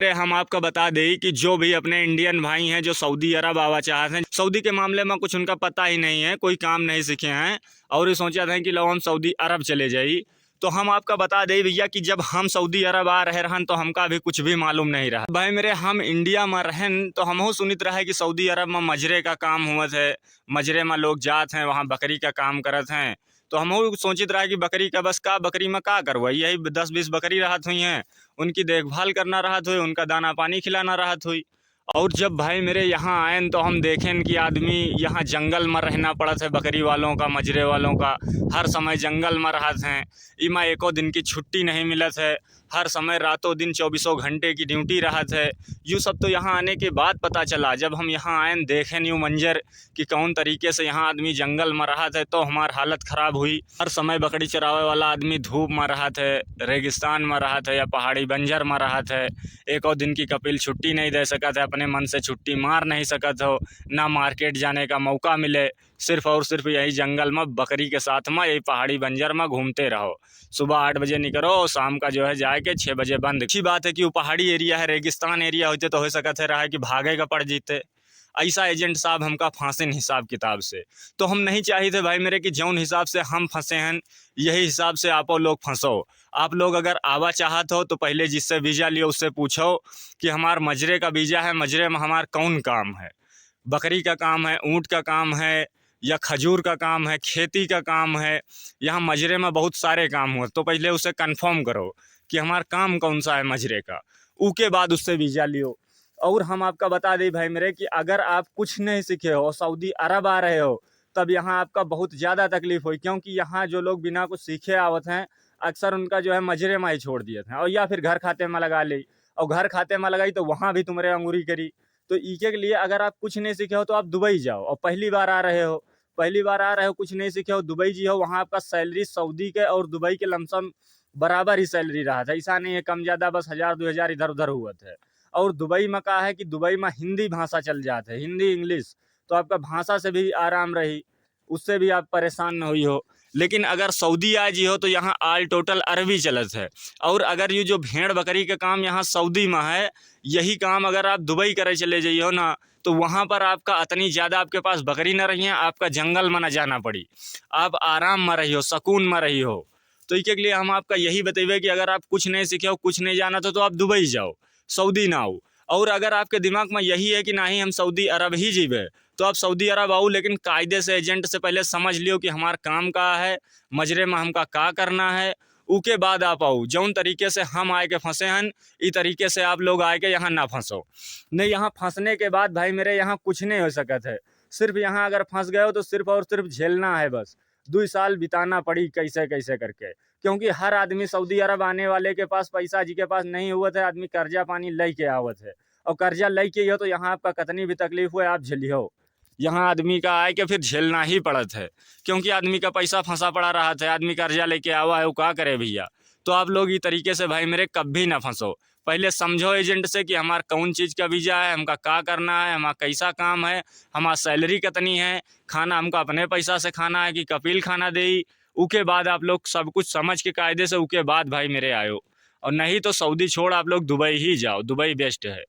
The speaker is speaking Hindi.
अरे हम आपका बता दें कि जो भी अपने इंडियन भाई हैं जो सऊदी अरब आवा चाहते हैं, सऊदी के मामले में कुछ उनका पता ही नहीं है, कोई काम नहीं सीखे हैं और ये सोचा था कि लो हम सऊदी अरब चले जाई। तो हम आपका बता दें भैया कि जब हम सऊदी अरब आ रहे रहन तो हमका भी कुछ भी मालूम नहीं रहा भाई मेरे। हम इंडिया में रहन तो हमहू सुनित रहे कि सऊदी अरब में मजरे का काम हुआ है, मजरे में लोग जात हैं, वहाँ बकरी का काम करत हैं। तो हमहू सोचित रहा कि बकरी का बस का बकरी में का करवा, यही 10-20 बकरी रहत हुई हैं, उनकी देखभाल करना रहत हुई, उनका दाना पानी खिलाना रहत हुई। और जब भाई मेरे यहाँ आए तो हम देखें कि आदमी यहाँ जंगल में रहना पड़त है, बकरी वालों का मजरे वालों का हर समय जंगल में रहत हैं। इमा एको दिन की छुट्टी नहीं मिलत है, हर समय रातों दिन 24 घंटे की ड्यूटी रहत है। यूँ सब तो यहाँ आने के बाद पता चला, जब हम यहाँ आए देखें यूँ मंजर कि कौन तरीके से यहाँ आदमी जंगल में रहत है, तो हमार हालत ख़राब हुई। हर समय बकरी चरावे वाला आदमी धूप में रहत है, रेगिस्तान में रहत है या पहाड़ी बंजर में रहत है। एको दिन की कपिल छुट्टी नहीं दे सकत है, अपने मन से छुट्टी मार नहीं सकत हो, ना मार्केट जाने का मौका मिले, सिर्फ और सिर्फ यही जंगल में बकरी के साथ में यही पहाड़ी बंजर में घूमते रहो। सुबह 8 बजे निकलो, शाम का जो है जाए के 6 बजे बंद। अच्छी बात है कि वो पहाड़ी एरिया है, रेगिस्तान एरिया होते तो हो सकत है रहा है कि भागे का पड़ जीते। ऐसा एजेंट साहब हमका फांसे हिसाब किताब से, तो हम नहीं चाहिए थे भाई मेरे कि जौन हिसाब से हम फंसे हैं यही हिसाब से आप लोग फंसो। आप लोग अगर आवा चाहत हो तो पहले जिससे वीज़ा लियो उससे पूछो कि हमार मजरे का वीज़ा है, मजरे में हमार कौन काम है, बकरी का काम है, ऊँट का काम है या खजूर का काम है, खेती का काम है, यहाँ मजरे में बहुत सारे काम हुए। तो पहले उसे कंफर्म करो कि हमारा काम कौन सा है मजरे का, उसके बाद उससे वीज़ा लियो। और हम आपका बता दें भाई मेरे कि अगर आप कुछ नहीं सीखे हो, सऊदी अरब आ रहे हो, तब यहाँ आपका बहुत ज़्यादा तकलीफ हुई, क्योंकि यहाँ जो लोग बिना कुछ सीखे आवत हैं अक्सर उनका जो है मजरे में ही छोड़ दिए थे, और या फिर घर खाते में लगा ली, और घर खाते में लगाई तो वहाँ भी तुम्हारे अंगूरी करी। तो इसके लिए अगर आप कुछ नहीं सीखे हो तो आप दुबई जाओ, और पहली बार आ रहे हो, कुछ नहीं सीखे हो, दुबई जी हो, वहाँ आपका सैलरी सऊदी के और दुबई के लमसम बराबर ही सैलरी रहा था। ऐसा नहीं है कम ज़्यादा, बस 1000-2000 इधर उधर हुआ था। और दुबई में का है कि दुबई में हिंदी भाषा चल जाते है, हिंदी इंग्लिश, तो आपका भाषा से भी आराम रही, उससे भी आप परेशान न हुई हो। लेकिन अगर सऊदी आ जी हो तो यहाँ आल टोटल अरबी चलत है। और अगर ये जो भेड़ बकरी का काम यहाँ सऊदी में है, यही काम अगर आप दुबई करे चले जाइए ना, तो वहाँ पर आपका इतनी ज़्यादा आपके पास बकरी न रही है, आपका जंगल में न जाना पड़ी, आप आराम में रही हो, सुकून में रही हो। तो इसके लिए हम आपका यही बतेबे कि अगर आप कुछ नहीं सीखे हो, कुछ नहीं जाना तो आप दुबई जाओ, सऊदी ना आओ। और अगर आपके दिमाग में यही है कि नहीं हम सऊदी अरब ही जीवे, तो आप सऊदी अरब आओ, लेकिन कायदे से एजेंट से पहले समझ लियो कि हमारा काम का है, मजरे में हमका का करना है, उसके बाद आप आओ। जौन तरीके से हम आए के फंसे हैं, इस तरीके से आप लोग आए के यहाँ ना फंसो। नहीं, यहाँ फंसने के बाद भाई मेरे यहाँ कुछ नहीं हो सकत है। सिर्फ यहाँ अगर फंस गए हो तो सिर्फ और सिर्फ झेलना है, बस 2 साल बिताना पड़ी कैसे कैसे करके। क्योंकि हर आदमी सऊदी अरब आने वाले के पास पैसा जी के पास नहीं हुआ था, आदमी कर्जा पानी ले के आवत है, और कर्जा ले के हो तो यहाँ आपका कितनी भी तकलीफ हुए आप झेलियो। यहाँ आदमी का आए के फिर झेलना ही पड़त है, क्योंकि आदमी का पैसा फंसा पड़ा रहा था, आदमी कर्जा लेके आवा है, वो क्या करे भैया। तो आप लोग इस तरीके से भाई मेरे कभी ना फंसो, पहले समझो एजेंट से कि हमारा कौन चीज़ का वीज़ा है, हमका क्या करना है, हमारा कैसा काम है, हमारा सैलरी कितनी है, खाना हमका अपने पैसा से खाना है कि कपिल खाना दे। उसके बाद आप लोग सब कुछ समझ के कायदे से उसके बाद भाई मेरे आयो, और नहीं तो सऊदी छोड़ आप लोग दुबई ही जाओ, दुबई बेस्ट है।